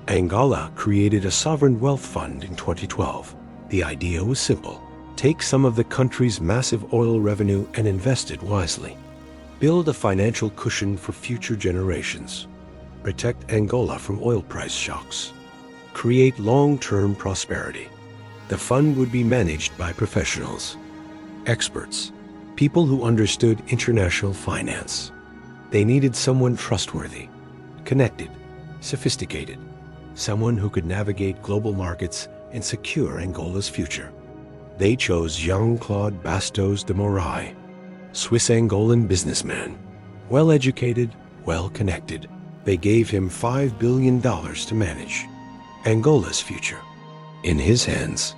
Angola created a sovereign wealth fund in 2012. The idea was simple. Take some of the country's massive oil revenue and invest it wisely. Build a financial cushion for future generations. Protect Angola from oil price shocks. Create long-term prosperity. The fund would be managed by professionals, experts, people who understood international finance. They needed someone trustworthy, connected, sophisticated, someone who could navigate global markets and secure Angola's future. They chose Jean-Claude Bastos de Morais, Swiss-Angolan businessman, well-educated, well-connected. They gave him $5 billion to manage Angola's future in his hands.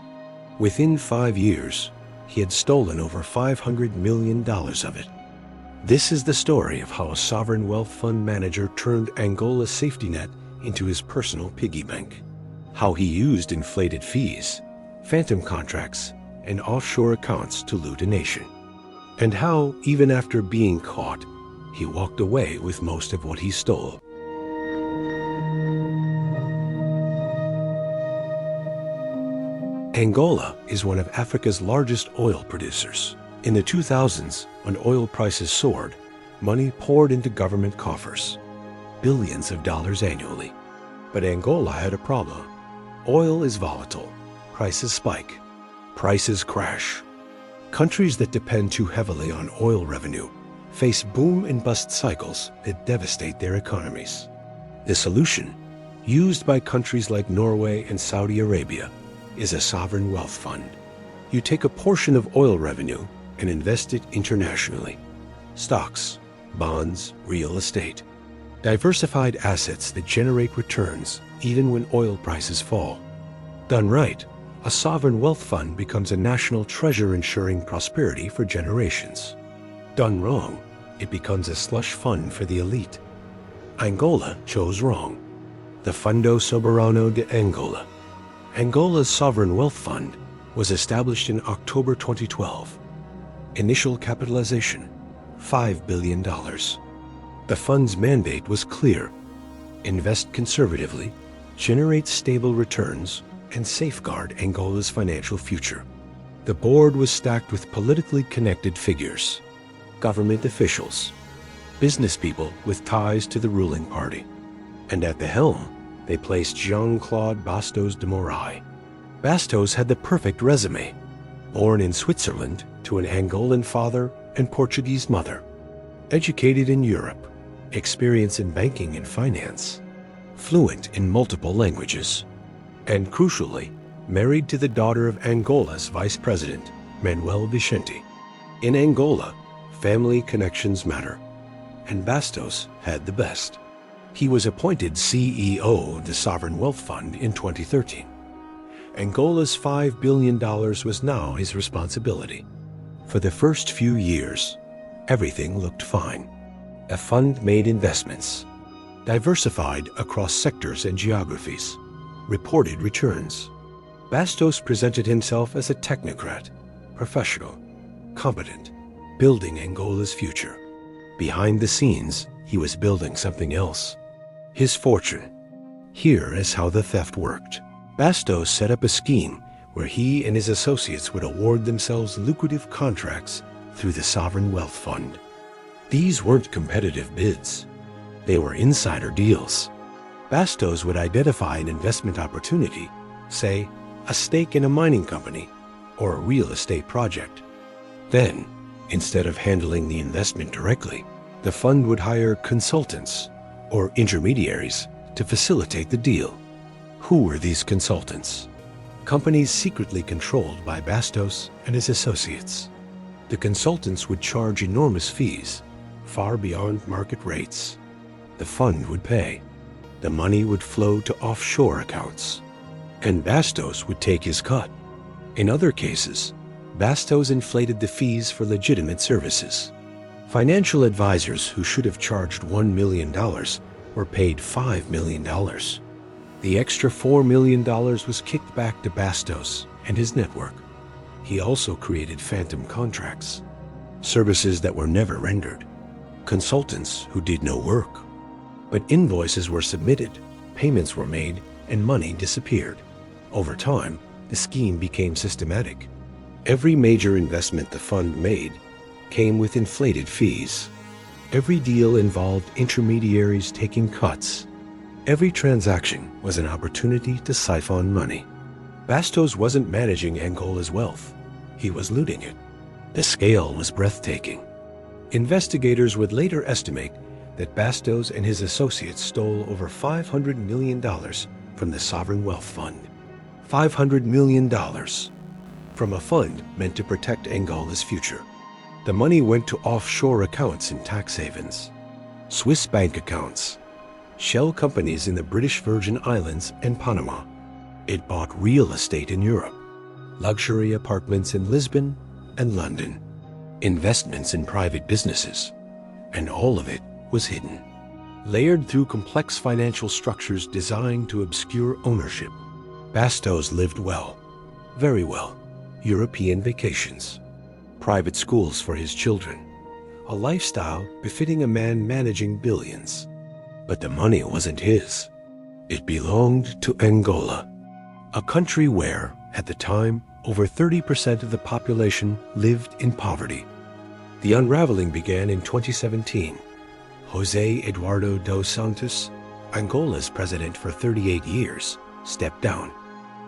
Within 5 years, he had stolen over $500 million of it. This is the story of how a sovereign wealth fund manager turned Angola's safety net into his personal piggy bank. How he used inflated fees, phantom contracts, and offshore accounts to loot a nation. And how, even after being caught, he walked away with most of what he stole. Angola is one of Africa's largest oil producers. In the 2000s, when oil prices soared, money poured into government coffers, billions of dollars annually. But Angola had a problem. Oil is volatile. Prices spike. Prices crash. Countries that depend too heavily on oil revenue face boom and bust cycles that devastate their economies. The solution, used by countries like Norway and Saudi Arabia, is a sovereign wealth fund. You take a portion of oil revenue and invest it internationally. Stocks, bonds, real estate. Diversified assets that generate returns even when oil prices fall. Done right, a sovereign wealth fund becomes a national treasure ensuring prosperity for generations. Done wrong, it becomes a slush fund for the elite. Angola chose wrong. The Fundo Soberano de Angola, Angola's sovereign wealth fund, was established in October 2012. Initial capitalization, $5 billion. The fund's mandate was clear: invest conservatively, generate stable returns, and safeguard Angola's financial future. The board was stacked with politically connected figures, government officials, business people with ties to the ruling party. And at the helm, they placed Jean-Claude Bastos de Morais. Bastos had the perfect resume. Born in Switzerland to an Angolan father and Portuguese mother. Educated in Europe, experience in banking and finance, fluent in multiple languages, and crucially, married to the daughter of Angola's vice president, Manuel Vicente. In Angola, family connections matter, and Bastos had the best. He was appointed CEO of the Sovereign Wealth Fund in 2013. Angola's $5 billion was now his responsibility. For the first few years, everything looked fine. A fund made investments, diversified across sectors and geographies, reported returns. Bastos presented himself as a technocrat, professional, competent, building Angola's future. Behind the scenes, he was building something else. His fortune. Here is how the theft worked. Bastos set up a scheme where he and his associates would award themselves lucrative contracts through the Sovereign Wealth Fund. These weren't competitive bids. They were insider deals. Bastos would identify an investment opportunity, say, a stake in a mining company or a real estate project. Then, instead of handling the investment directly, the fund would hire consultants or intermediaries to facilitate the deal. Who were these consultants? Companies secretly controlled by Bastos and his associates. The consultants would charge enormous fees, far beyond market rates. The fund would pay. The money would flow to offshore accounts, and Bastos would take his cut. In other cases, Bastos inflated the fees for legitimate services. Financial advisors who should have charged $1 million were paid $5 million. The extra $4 million was kicked back to Bastos and his network. He also created phantom contracts, services that were never rendered, consultants who did no work. But invoices were submitted, payments were made, and money disappeared. Over time, the scheme became systematic. Every major investment the fund made came with inflated fees. Every deal involved intermediaries taking cuts. Every transaction was an opportunity to siphon money. Bastos wasn't managing Angola's wealth. He was looting it. The scale was breathtaking. Investigators would later estimate that Bastos and his associates stole over $500 million from the Sovereign Wealth Fund. $500 million from a fund meant to protect Angola's future. The money went to offshore accounts in tax havens, Swiss bank accounts, shell companies in the British Virgin Islands and Panama. It bought real estate in Europe, luxury apartments in Lisbon and London, investments in private businesses, and all of it was hidden, layered through complex financial structures designed to obscure ownership. Bastos lived well, very well. European vacations, private schools for his children, a lifestyle befitting a man managing billions. But the money wasn't his. It belonged to Angola, a country where, at the time, over 30% of the population lived in poverty. The unraveling began in 2017. José Eduardo dos Santos, Angola's president for 38 years, stepped down.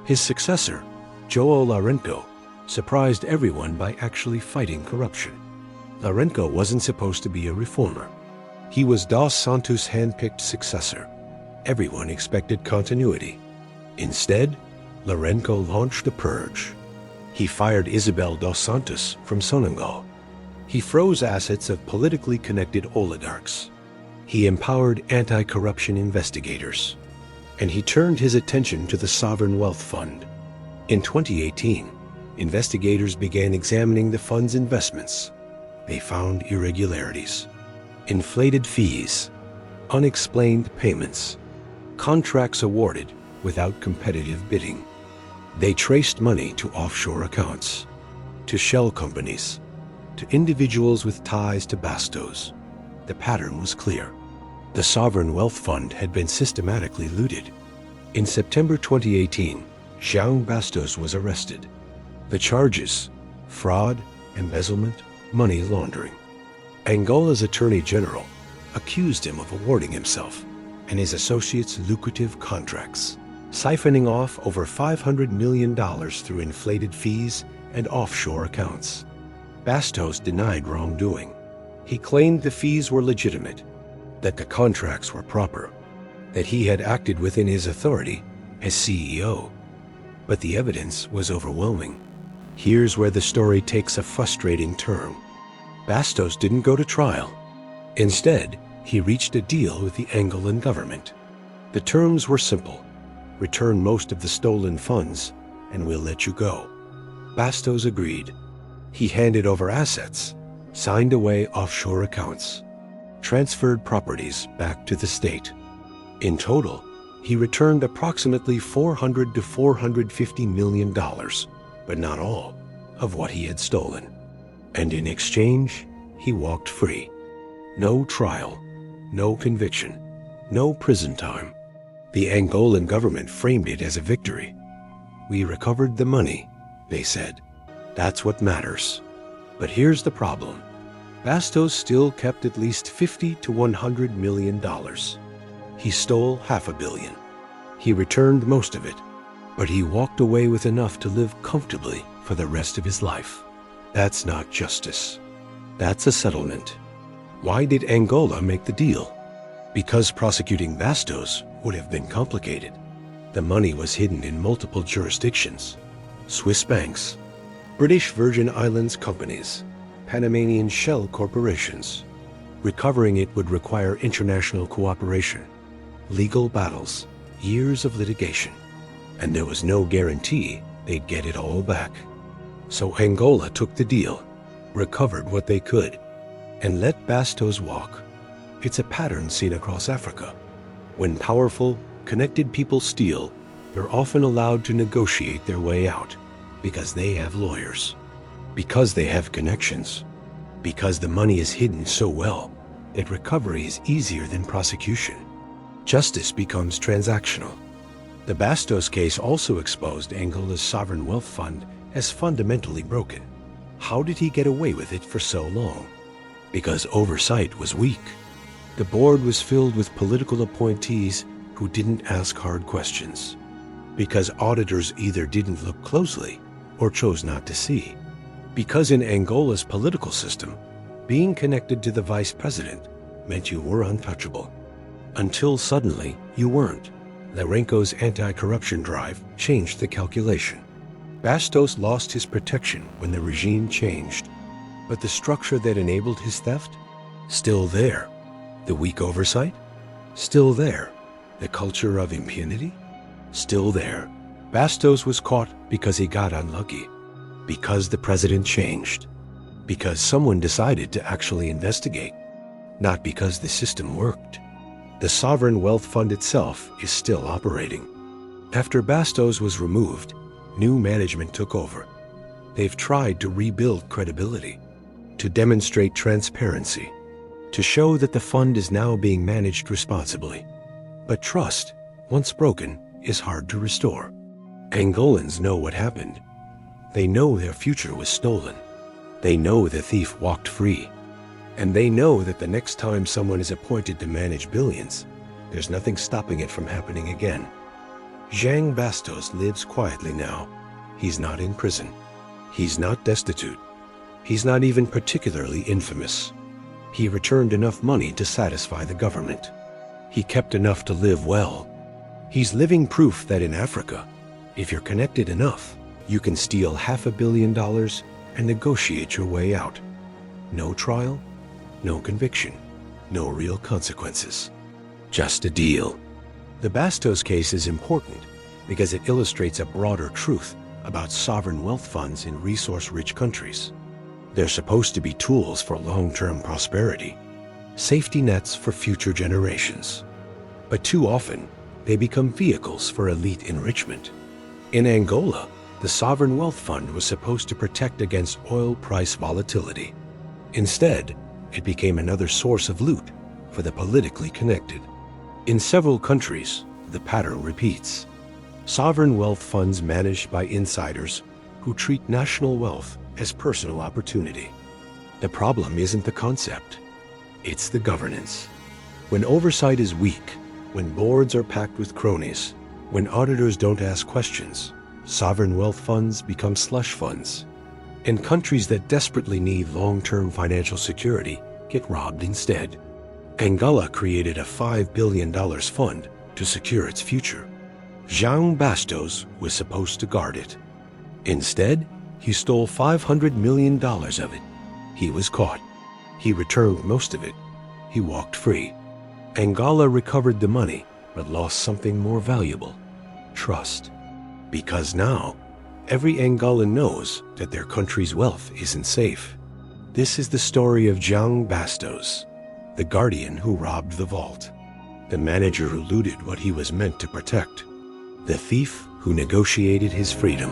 His successor, João Lourenço, surprised everyone by actually fighting corruption. Lourenço wasn't supposed to be a reformer. He was dos Santos' hand-picked successor. Everyone expected continuity. Instead, Lourenço launched a purge. He fired Isabel dos Santos from Senegal. He froze assets of politically connected oligarchs. He empowered anti-corruption investigators. And he turned his attention to the Sovereign Wealth Fund. In 2018, investigators began examining the fund's investments. They found irregularities, inflated fees, unexplained payments, contracts awarded without competitive bidding. They traced money to offshore accounts, to shell companies, to individuals with ties to Bastos. The pattern was clear. The Sovereign Wealth Fund had been systematically looted. In September 2018, Jean Bastos was arrested. The charges: fraud, embezzlement, money laundering. Angola's Attorney General accused him of awarding himself and his associates lucrative contracts, siphoning off over $500 million through inflated fees and offshore accounts. Bastos denied wrongdoing. He claimed the fees were legitimate, that the contracts were proper, that he had acted within his authority as CEO. But the evidence was overwhelming. Here's where the story takes a frustrating turn. Bastos didn't go to trial. Instead, he reached a deal with the Angolan government. The terms were simple: return most of the stolen funds, and we'll let you go. Bastos agreed. He handed over assets, signed away offshore accounts, transferred properties back to the state. In total, he returned approximately $400 to $450 million, but not all of what he had stolen. And in exchange, he walked free. No trial, no conviction, no prison time. The Angolan government framed it as a victory. We recovered the money, they said. That's what matters. But here's the problem. Bastos still kept at least $50 to $100 million. He stole $500 million. He returned most of it, but he walked away with enough to live comfortably for the rest of his life. That's not justice. That's a settlement. Why did Angola make the deal? Because prosecuting Bastos would have been complicated. The money was hidden in multiple jurisdictions: Swiss banks, British Virgin Islands companies, Panamanian shell corporations. Recovering it would require international cooperation, legal battles, years of litigation, and there was no guarantee they'd get it all back. So Angola took the deal, recovered what they could, and let Bastos walk. It's a pattern seen across Africa. When powerful, connected people steal, they're often allowed to negotiate their way out because they have lawyers, because they have connections, because the money is hidden so well that recovery is easier than prosecution. Justice becomes transactional. The Bastos case also exposed Angola's sovereign wealth fund as fundamentally broken. How did he get away with it for so long? Because oversight was weak. The board was filled with political appointees who didn't ask hard questions. Because auditors either didn't look closely or chose not to see. Because in Angola's political system, being connected to the vice president meant you were untouchable. Until suddenly, you weren't. Lourenco's anti-corruption drive changed the calculation. Bastos lost his protection when the regime changed. But the structure that enabled his theft? Still there. The weak oversight? Still there. The culture of impunity? Still there. Bastos was caught because he got unlucky. Because the president changed. Because someone decided to actually investigate. Not because the system worked. The sovereign wealth fund itself is still operating. After Bastos was removed, new management took over. They've tried to rebuild credibility, to demonstrate transparency, to show that the fund is now being managed responsibly. But trust, once broken, is hard to restore. Angolans know what happened. They know their future was stolen. They know the thief walked free. And they know that the next time someone is appointed to manage billions, there's nothing stopping it from happening again. Jean Bastos lives quietly now. He's not in prison. He's not destitute. He's not even particularly infamous. He returned enough money to satisfy the government. He kept enough to live well. He's living proof that in Africa, if you're connected enough, you can steal $500 million and negotiate your way out. No trial, no conviction, no real consequences. Just a deal. The Bastos case is important because it illustrates a broader truth about sovereign wealth funds in resource-rich countries. They're supposed to be tools for long-term prosperity, safety nets for future generations. But too often, they become vehicles for elite enrichment. In Angola, the sovereign wealth fund was supposed to protect against oil price volatility. Instead, it became another source of loot for the politically connected. In several countries, the pattern repeats. Sovereign wealth funds managed by insiders who treat national wealth as personal opportunity. The problem isn't the concept, it's the governance. When oversight is weak, when boards are packed with cronies, when auditors don't ask questions, sovereign wealth funds become slush funds. And countries that desperately need long-term financial security get robbed instead. Angola created a $5 billion fund to secure its future. Jean Bastos was supposed to guard it. Instead, he stole $500 million of it. He was caught. He returned most of it. He walked free. Angola recovered the money, but lost something more valuable: trust. Because now, every Angolan knows that their country's wealth isn't safe. This is the story of Jean Bastos, the guardian who robbed the vault, the manager who looted what he was meant to protect, the thief who negotiated his freedom.